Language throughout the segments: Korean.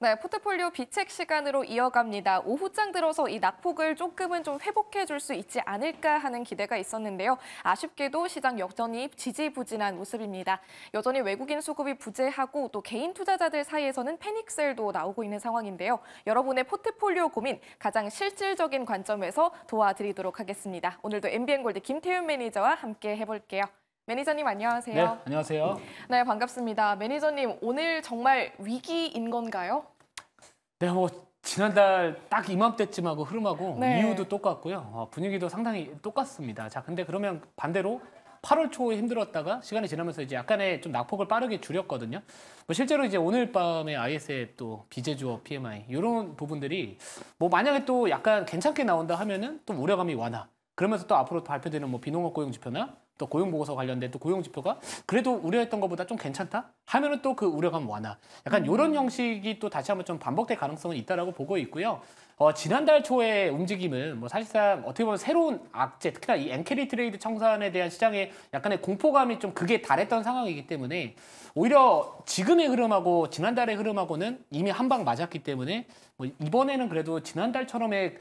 네, 포트폴리오 비책 시간으로 이어갑니다. 오후장 들어서 이 낙폭을 조금은 좀 회복해 줄 수 있지 않을까 하는 기대가 있었는데요. 아쉽게도 시장 여전히 지지부진한 모습입니다. 여전히 외국인 수급이 부재하고 또 개인 투자자들 사이에서는 패닉셀도 나오고 있는 상황인데요. 여러분의 포트폴리오 고민 가장 실질적인 관점에서 도와드리도록 하겠습니다. 오늘도 MBN골드 김태윤 매니저와 함께 해볼게요. 매니저님 안녕하세요. 네, 안녕하세요. 네, 반갑습니다. 매니저님, 오늘 정말 위기인 건가요? 네, 지난달 딱 이맘때쯤하고 흐름하고 네. 이유도 똑같고요. 분위기도 상당히 똑같습니다. 자, 근데 그러면 반대로 8월 초에 힘들었다가 시간이 지나면서 이제 약간의 좀 낙폭을 빠르게 줄였거든요. 실제로 이제 오늘 밤에 ISF 또 비제조업 PMI 이런 부분들이 만약에 또 약간 괜찮게 나온다 하면은 또 우려감이 완화. 그러면서 또 앞으로 발표되는 비농업 고용 지표나 또 고용 보고서 관련된 또 고용 지표가 그래도 우려했던 것보다 좀 괜찮다 하면은 또 그 우려감 완화. 약간 이런 형식이 또 다시 한번 좀 반복될 가능성은 있다라고 보고 있고요. 지난달 초의 움직임은 사실상 어떻게 보면 새로운 악재, 특히나 이 엔캐리 트레이드 청산에 대한 시장의 약간의 공포감이 좀 극에 달했던 상황이기 때문에 오히려 지금의 흐름하고 지난달의 흐름하고는 이미 한 방 맞았기 때문에 이번에는 그래도 지난달처럼의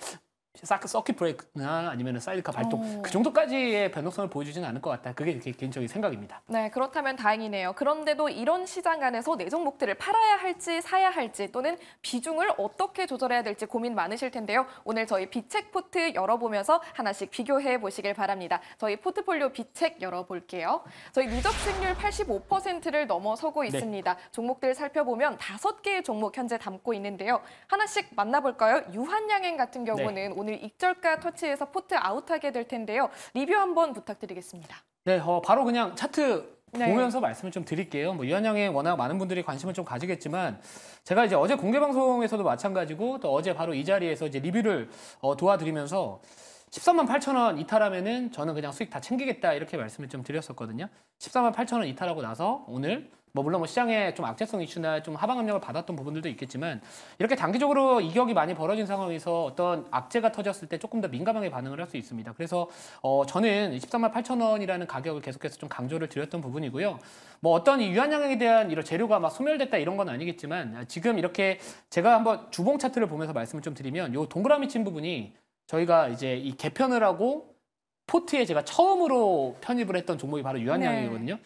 서킷 브레이크나 아니면 사이드카 발동 그 정도까지의 변동성을 보여주지는 않을 것 같다. 그게 제 개인적인 생각입니다. 네, 그렇다면 다행이네요. 그런데도 이런 시장 안에서 내 종목들을 팔아야 할지 사야 할지 또는 비중을 어떻게 조절해야 될지 고민 많으실 텐데요. 오늘 저희 비책 포트 열어보면서 하나씩 비교해 보시길 바랍니다. 저희 포트폴리오 비책 열어볼게요. 저희 누적 수익률 85%를 넘어서고 있습니다. 네. 종목들 살펴보면 5개의 종목 현재 담고 있는데요. 하나씩 만나볼까요? 유한양행 같은 경우는 오늘 익절가 터치해서 포트 아웃하게 될 텐데요. 리뷰 한번 부탁드리겠습니다. 네, 바로 그냥 차트 보면서 말씀을 좀 드릴게요. 유한양에 워낙 많은 분들이 관심을 좀 가지겠지만 제가 이제 어제 공개 방송에서도 마찬가지고 또 어제 바로 이 자리에서 이제 리뷰를 도와드리면서 13만 8천 원 이탈하면은 저는 그냥 수익 다 챙기겠다 이렇게 말씀을 좀 드렸었거든요. 14만 8천 원 이탈하고 나서 오늘 물론 시장에 좀 악재성 이슈나 좀 하방 압력을 받았던 부분들도 있겠지만 이렇게 단기적으로 이격이 많이 벌어진 상황에서 어떤 악재가 터졌을 때 조금 더 민감하게 반응을 할 수 있습니다. 그래서 저는 13만 8천 원이라는 가격을 계속해서 좀 강조를 드렸던 부분이고요. 어떤 이 유한양행에 대한 이런 재료가 소멸됐다 이런 건 아니겠지만 지금 이렇게 제가 한번 주봉 차트를 보면서 말씀을 좀 드리면 요 동그라미 친 부분이 저희가 이제 이 개편을 하고 포트에 제가 처음으로 편입을 했던 종목이 바로 유한양행이거든요.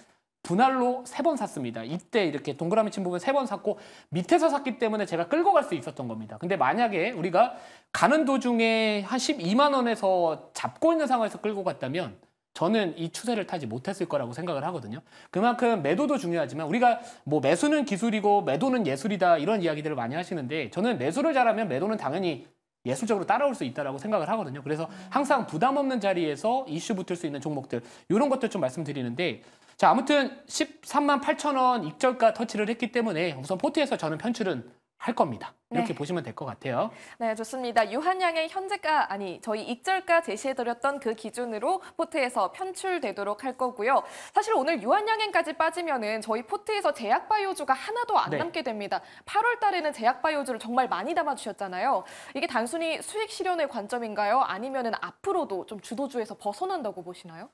분할로 3번 샀습니다. 이때 이렇게 동그라미 친 부분 3번 샀고 밑에서 샀기 때문에 제가 끌고 갈 수 있었던 겁니다. 근데 만약에 우리가 가는 도중에 한 12만 원에서 잡고 있는 상황에서 끌고 갔다면 저는 이 추세를 타지 못했을 거라고 생각을 하거든요. 그만큼 매도도 중요하지만 우리가 매수는 기술이고 매도는 예술이다 이런 이야기들을 많이 하시는데 저는 매수를 잘하면 매도는 당연히 예술적으로 따라올 수 있다고 생각을 하거든요. 그래서 항상 부담 없는 자리에서 이슈 붙을 수 있는 종목들 이런 것들 좀 말씀드리는데 자, 아무튼 13만 8천 원 익절가 터치를 했기 때문에 우선 포트에서 저는 편출은 할 겁니다. 이렇게 보시면 될 것 같아요. 네, 좋습니다. 유한양의 현재가 저희 익절가 제시해드렸던 그 기준으로 포트에서 편출되도록 할 거고요. 사실 오늘 유한양행까지 빠지면은 저희 포트에서 제약바이오주가 하나도 안 남게 됩니다. 8월 달에는 제약바이오주를 정말 많이 담아주셨잖아요. 이게 단순히 수익 실현의 관점인가요? 아니면은 앞으로도 좀 주도주에서 벗어난다고 보시나요?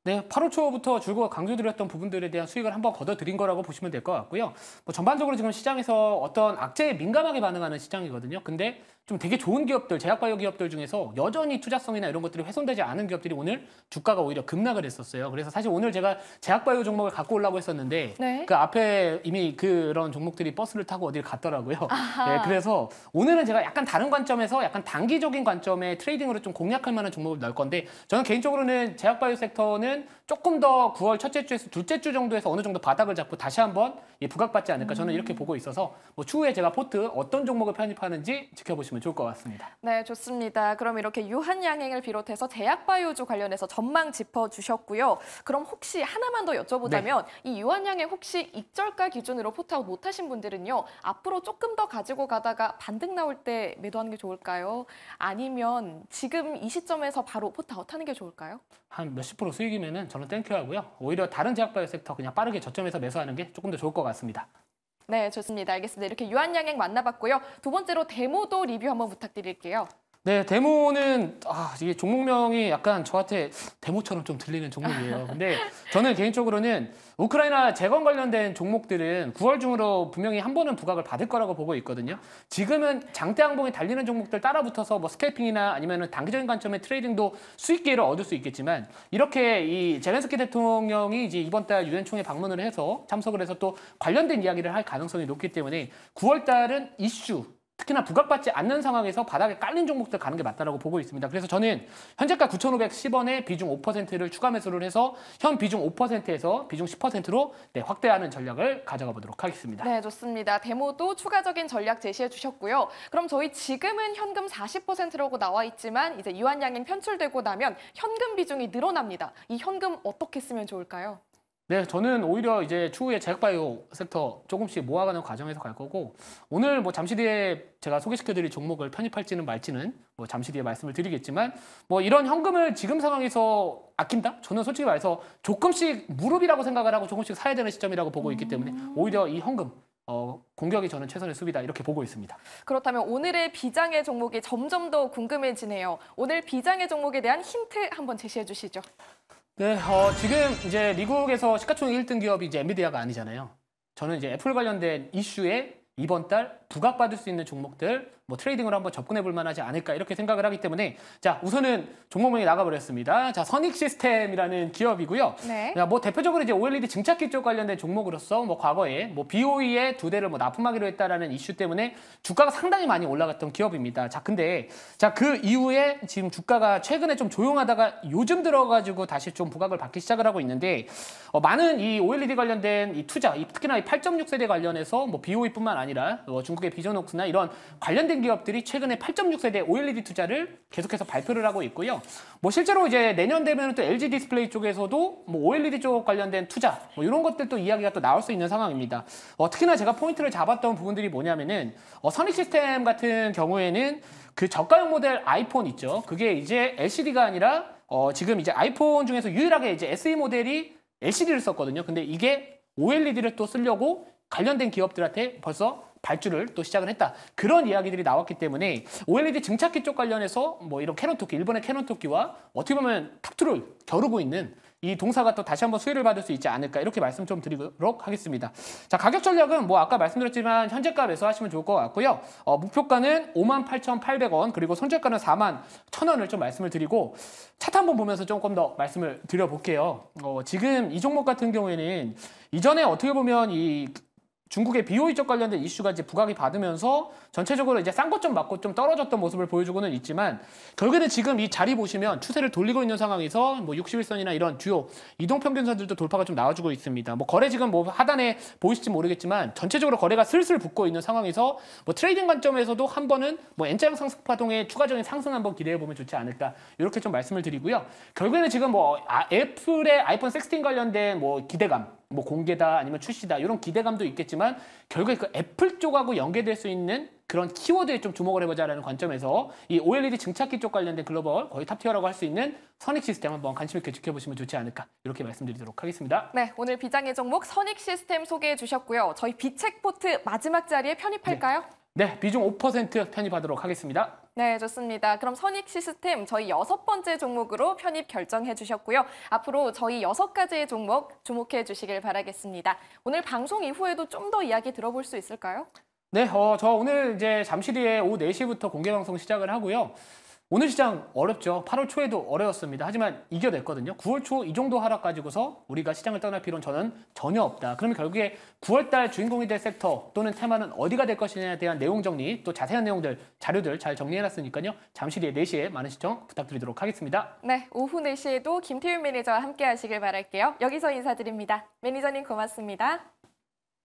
네, 8월 초부터 줄곧 강조드렸던 부분들에 대한 수익을 한번 걷어들인 거라고 보시면 될 것 같고요. 전반적으로 지금 시장에서 어떤 악재에 민감하게 반응하는 시장이거든요. 근데 좀 되게 좋은 기업들, 제약바이오 기업들 중에서 여전히 투자성이나 이런 것들이 훼손되지 않은 기업들이 오늘 주가가 오히려 급락을 했었어요. 그래서 사실 오늘 제가 제약바이오 종목을 갖고 오려고 했었는데 그 앞에 이미 그런 종목들이 버스를 타고 어딜 갔더라고요. 네, 그래서 오늘은 제가 약간 다른 관점에서 약간 단기적인 관점의 트레이딩으로 좀 공략할 만한 종목을 넣을 건데 저는 개인적으로는 제약바이오 섹터는 조금 더 9월 첫째 주에서 둘째 주 정도에서 어느 정도 바닥을 잡고 다시 한번 부각받지 않을까 저는 이렇게 보고 있어서 추후에 제가 포트 어떤 종목을 편입하는지 지켜보시면 좋을 것 같습니다. 네, 좋습니다. 그럼 이렇게 유한양행을 비롯해서 제약바이오주 관련해서 전망 짚어주셨고요. 그럼 혹시 하나만 더 여쭤보자면 이 유한양행 혹시 익절가 기준으로 포트아웃 못하신 분들은요. 앞으로 조금 더 가지고 가다가 반등 나올 때 매도하는 게 좋을까요? 아니면 지금 이 시점에서 바로 포트아웃하는 게 좋을까요? 한 몇십 프로 수익이면은 저는 땡큐 하고요. 오히려 다른 제약바이오 섹터 그냥 빠르게 저점에서 매수하는 게 조금 더 좋을 것 같습니다. 네, 좋습니다. 알겠습니다. 이렇게 유한양행 만나봤고요. 두 번째로 데모도 리뷰 한번 부탁드릴게요. 네, 데모는 이게 종목명이 약간 저한테 데모처럼 좀 들리는 종목이에요. 근데 저는 개인적으로는 우크라이나 재건 관련된 종목들은 9월 중으로 분명히 한 번은 부각을 받을 거라고 보고 있거든요. 지금은 장대 항봉에 달리는 종목들 따라붙어서 뭐 스캘핑이나 아니면은 단기적인 관점의 트레이딩도 수익 기회를 얻을 수 있겠지만 이렇게 이 제렌스키 대통령이 이제 이번 달 유엔 총회 방문을 해서 참석을 해서 또 관련된 이야기를 할 가능성이 높기 때문에 9월 달은 이슈 특히나 부각받지 않는 상황에서 바닥에 깔린 종목들 가는 게 맞다라고 보고 있습니다. 그래서 저는 현재가 9,510원에 비중 5%를 추가 매수를 해서 현 비중 5%에서 비중 10%로 확대하는 전략을 가져가 보도록 하겠습니다. 네, 좋습니다. 데모도 추가적인 전략 제시해 주셨고요. 그럼 저희 지금은 현금 40%라고 나와 있지만 이제 유한양행 편출되고 나면 현금 비중이 늘어납니다. 이 현금 어떻게 쓰면 좋을까요? 네, 저는 오히려 이제 추후에 제약바이오 섹터 조금씩 모아가는 과정에서 갈 거고 오늘 뭐 잠시 뒤에 제가 소개시켜드릴 종목을 편입할지는 말지는 뭐 잠시 뒤에 말씀을 드리겠지만 뭐 이런 현금을 지금 상황에서 아낀다? 저는 솔직히 말해서 조금씩 무릎이라고 생각을 하고 조금씩 사야 되는 시점이라고 보고 있기 때문에 오히려 이 현금 공격이 저는 최선의 수비다 이렇게 보고 있습니다. 그렇다면 오늘의 비장의 종목이 점점 더 궁금해지네요. 오늘 비장의 종목에 대한 힌트 한번 제시해 주시죠. 네, 지금 이제 미국에서 시가총액 1등 기업이 이제 엔비디아가 아니잖아요. 저는 이제 애플 관련된 이슈에 이번 달 부각받을 수 있는 종목들 뭐 트레이딩으로 한번 접근해 볼 만하지 않을까 이렇게 생각을 하기 때문에 자 우선은 종목명이 나가버렸습니다. 자 선익시스템이라는 기업이고요. 네. 뭐 대표적으로 이제 OLED 증착기 쪽 관련된 종목으로서 뭐 과거에 뭐 BOE의 2대를 뭐 납품하기로 했다라는 이슈 때문에 주가가 상당히 많이 올라갔던 기업입니다. 자 근데 자 그 이후에 지금 주가가 최근에 좀 조용하다가 요즘 들어가지고 다시 좀 부각을 받기 시작을 하고 있는데 많은 이 OLED 관련된 이 투자 특히나 이 8.6세대 관련해서 뭐 BOE뿐만 아니라 중국의 비전웍스나 이런 관련된 기업들이 최근에 8.6세대 OLED 투자를 계속해서 발표를 하고 있고요. 뭐 실제로 이제 내년 되면 또 LG 디스플레이 쪽에서도 뭐 OLED 쪽 관련된 투자 뭐 이런 것들도 이야기가 또 나올 수 있는 상황입니다. 특히나 제가 포인트를 잡았던 부분들이 뭐냐면은 선익시스템 같은 경우에는 그 저가형 모델 아이폰 있죠. 그게 이제 LCD가 아니라 지금 이제 아이폰 중에서 유일하게 이제 SE 모델이 LCD를 썼거든요. 근데 이게 OLED를 또 쓰려고 관련된 기업들한테 벌써 발주를 또 시작을 했다. 그런 이야기들이 나왔기 때문에 OLED 증착기 쪽 관련해서 뭐 이런 캐논 토끼, 일본의 캐논 토끼와 어떻게 보면 탑2를 겨루고 있는 이 동사가 또 다시 한번 수혜를 받을 수 있지 않을까 이렇게 말씀 좀 드리도록 하겠습니다. 자 가격 전략은 뭐 아까 말씀드렸지만 현재가 매수하시면 좋을 것 같고요. 목표가는 58,800원 그리고 손절가는 41,000원을 좀 말씀을 드리고 차트 한번 보면서 조금 더 말씀을 드려볼게요. 지금 이 종목 같은 경우에는 이전에 어떻게 보면 이 중국의 BOE 쪽 관련된 이슈가 이제 부각이 받으면서 전체적으로 이제 싼 것 좀 맞고 좀 떨어졌던 모습을 보여주고는 있지만 결국에는 지금 이 자리 보시면 추세를 돌리고 있는 상황에서 뭐 61선이나 이런 주요 이동평균선들도 돌파가 좀 나와주고 있습니다. 뭐 거래 지금 뭐 하단에 보이실지 모르겠지만 전체적으로 거래가 슬슬 붙고 있는 상황에서 뭐 트레이딩 관점에서도 한 번은 뭐 N자형 상승 파동의 추가적인 상승 한번 기대해 보면 좋지 않을까 이렇게 좀 말씀을 드리고요. 결국에는 지금 뭐 애플의 아이폰 16 관련된 뭐 기대감 뭐 공개다 아니면 출시다 이런 기대감도 있겠지만 결국에 그 애플 쪽하고 연계될 수 있는 그런 키워드에 좀 주목을 해보자라는 관점에서 이 OLED 증착기 쪽 관련된 글로벌 거의 탑티어라고 할 수 있는 선익시스템 한번 관심 있게 지켜보시면 좋지 않을까 이렇게 말씀드리도록 하겠습니다. 네, 오늘 비장의 종목 선익시스템 소개해 주셨고요. 저희 비책포트 마지막 자리에 편입할까요? 네, 비중 5% 편입하도록 하겠습니다. 네, 좋습니다. 그럼 선익시스템 저희 6번째 종목으로 편입 결정해 주셨고요. 앞으로 저희 6가지의 종목 주목해 주시길 바라겠습니다. 오늘 방송 이후에도 좀 더 이야기 들어볼 수 있을까요? 네, 저 오늘 이제 잠시 뒤에 오후 4시부터 공개 방송 시작을 하고요. 오늘 시장 어렵죠. 8월 초에도 어려웠습니다. 하지만 이겨냈거든요. 9월 초 이 정도 하락 가지고서 우리가 시장을 떠날 필요는 저는 전혀 없다. 그러면 결국에 9월 달 주인공이 될 섹터 또는 테마는 어디가 될 것이냐에 대한 내용 정리 또 자세한 내용들, 자료들 잘 정리해놨으니까요. 잠시 뒤에 4시에 많은 시청 부탁드리도록 하겠습니다. 네, 오후 4시에도 김태윤 매니저와 함께 하시길 바랄게요. 여기서 인사드립니다. 매니저님 고맙습니다.